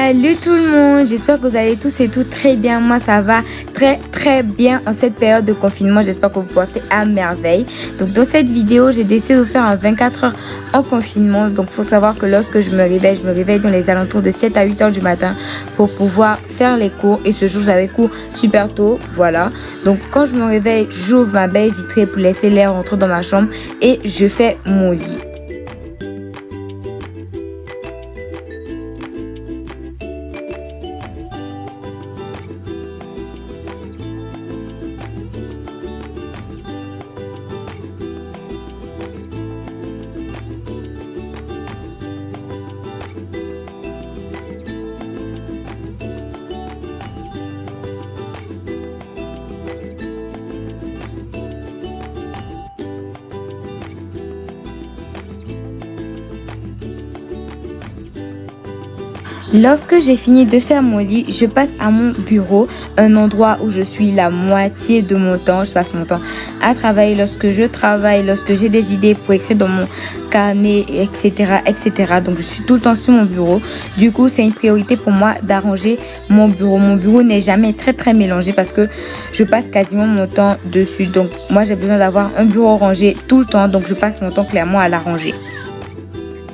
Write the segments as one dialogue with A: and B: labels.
A: Salut tout le monde, j'espère que vous allez tous et toutes très bien. Moi ça va très bien en cette période de confinement, j'espère que vous vous portez à merveille. Donc dans cette vidéo, j'ai décidé de vous faire un 24 heures en confinement. Donc il faut savoir que lorsque je me réveille dans les alentours de 7 à 8 heures du matin pour pouvoir faire les cours. Et ce jour j'avais cours super tôt, voilà. Donc quand je me réveille, j'ouvre ma baie vitrée pour laisser l'air rentrer dans ma chambre et je fais mon lit. Lorsque j'ai fini de faire mon lit, je passe à mon bureau, un endroit où je suis la moitié de mon temps. Je passe mon temps à travailler lorsque je travaille, lorsque j'ai des idées pour écrire dans mon carnet, etc. Donc, je suis tout le temps sur mon bureau. Du coup, c'est une priorité pour moi d'arranger mon bureau. Mon bureau n'est jamais très mélangé parce que je passe quasiment mon temps dessus. Donc, moi, j'ai besoin d'avoir un bureau rangé tout le temps. Donc, je passe mon temps clairement à l'arranger.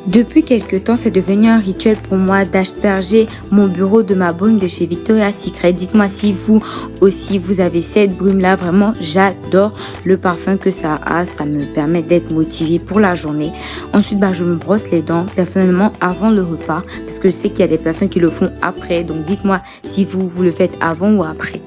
A: Depuis quelques temps, c'est devenu un rituel pour moi d'asperger mon bureau de ma brume de chez Victoria's Secret. Dites-moi si vous aussi vous avez cette brume-là. Vraiment, j'adore le parfum que ça a. Ça me permet d'être motivée pour la journée. Ensuite, je me brosse les dents personnellement avant le repas parce que je sais qu'il y a des personnes qui le font après. Donc, dites-moi si vous le faites avant ou après.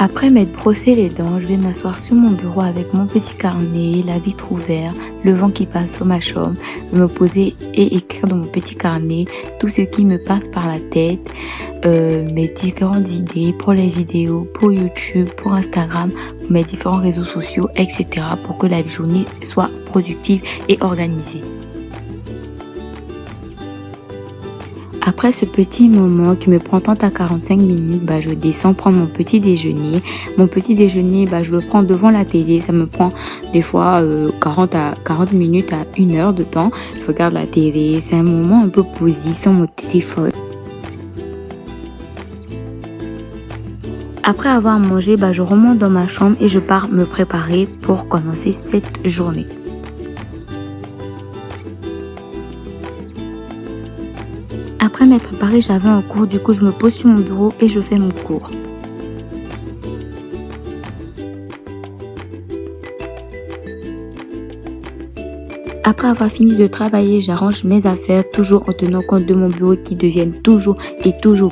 A: Après m'être brossé les dents, je vais m'asseoir sur mon bureau avec mon petit carnet, la vitre ouverte, le vent qui passe sur ma chambre, me poser et écrire dans mon petit carnet tout ce qui me passe par la tête, mes différentes idées pour les vidéos, pour YouTube, pour Instagram, pour mes différents réseaux sociaux, etc. pour que la journée soit productive et organisée. Après ce petit moment qui me prend 30 à 45 minutes, je descends prendre mon petit déjeuner. Mon petit déjeuner, je le prends devant la télé. Ça me prend des fois 40 minutes à 1 heure de temps. Je regarde la télé. C'est un moment un peu posé sans mon téléphone. Après avoir mangé, je remonte dans ma chambre et je pars me préparer pour commencer cette journée. Après m'être préparée, j'avais un cours, du coup je me pose sur mon bureau et je fais mon cours. Après avoir fini de travailler, j'arrange mes affaires, toujours en tenant compte de mon bureau qui devienne toujours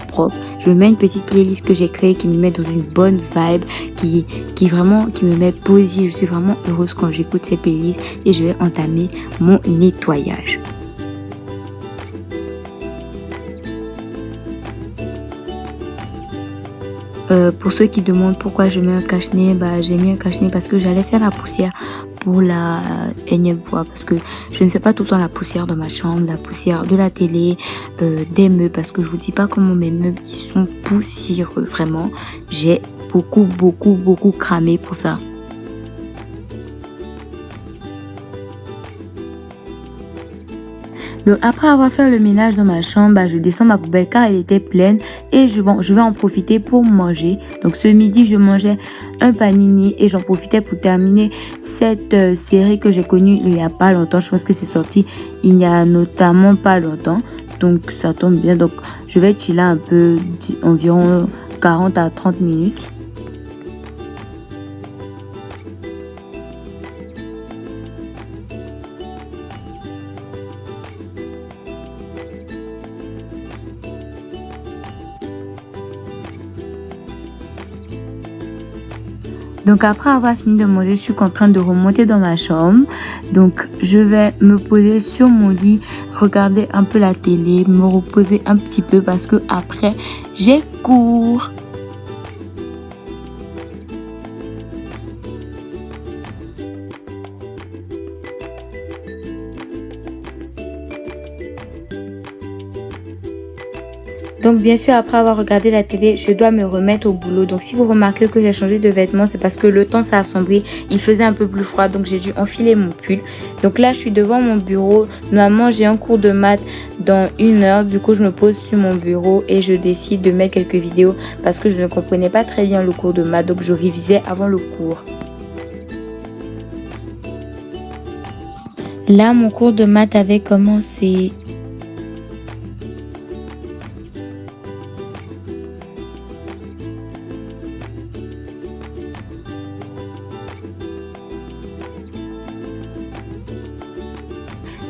A: propre. Je mets une petite playlist que j'ai créée qui me met dans une bonne vibe, qui me met posée. Je suis vraiment heureuse quand j'écoute ces playlists et je vais entamer mon nettoyage. Pour ceux qui demandent pourquoi je mets un cache-nez, j'ai mis un cache-nez parce que j'allais faire la poussière pour la énième fois parce que je ne fais pas tout le temps la poussière dans ma chambre, la poussière de la télé, des meubles, parce que je vous dis pas comment mes meubles ils sont poussiéreux, vraiment. J'ai beaucoup cramé pour ça. Donc après avoir fait le ménage dans ma chambre, je descends ma poubelle car elle était pleine et je vais en profiter pour manger. Donc ce midi, je mangeais un panini et j'en profitais pour terminer cette série que j'ai connue il n'y a pas longtemps. Je pense que c'est sorti il n'y a notamment pas longtemps. Donc ça tombe bien. Donc je vais chiller un peu, environ 40 à 30 minutes. Donc après avoir fini de manger, je suis en train de remonter dans ma chambre. Donc je vais me poser sur mon lit, regarder un peu la télé, me reposer un petit peu parce que après j'ai cours. Donc bien sûr, après avoir regardé la télé, je dois me remettre au boulot. Donc si vous remarquez que j'ai changé de vêtements, c'est parce que le temps s'est assombri, il faisait un peu plus froid, donc j'ai dû enfiler mon pull. Donc là, je suis devant mon bureau. Normalement, j'ai un cours de maths dans 1 heure. Du coup, je me pose sur mon bureau et je décide de mettre quelques vidéos parce que je ne comprenais pas très bien le cours de maths, donc je révisais avant le cours. Là, mon cours de maths avait commencé.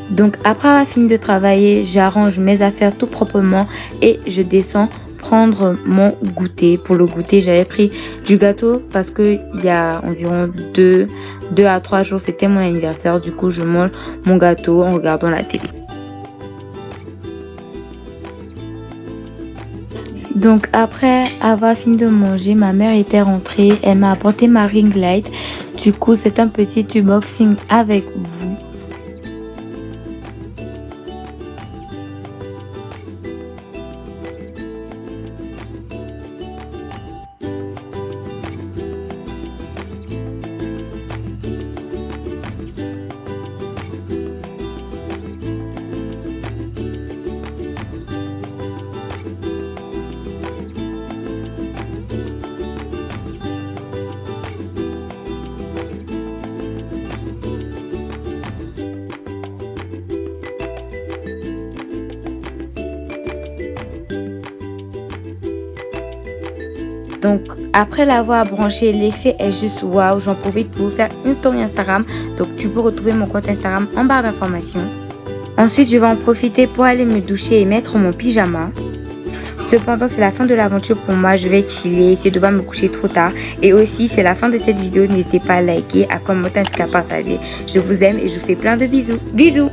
A: Donc après avoir fini de travailler, j'arrange mes affaires tout proprement et je descends prendre mon goûter. Pour le goûter, j'avais pris du gâteau parce que il y a environ 2 à 3 jours, c'était mon anniversaire. Du coup, je mange mon gâteau en regardant la télé. Donc après avoir fini de manger, ma mère était rentrée, elle m'a apporté ma ring light. Du coup, c'est un petit unboxing avec vous. Donc après l'avoir branché, l'effet est juste waouh. J'en profite pour vous faire une story Instagram. Donc tu peux retrouver mon compte Instagram en barre d'informations. Ensuite, je vais en profiter pour aller me doucher et mettre mon pyjama. Cependant, c'est la fin de l'aventure pour moi. Je vais chiller, essayer de ne pas me coucher trop tard. Et aussi, c'est la fin de cette vidéo. N'hésitez pas à liker, à commenter ainsi qu'à partager. Je vous aime et je vous fais plein de bisous. Bisous!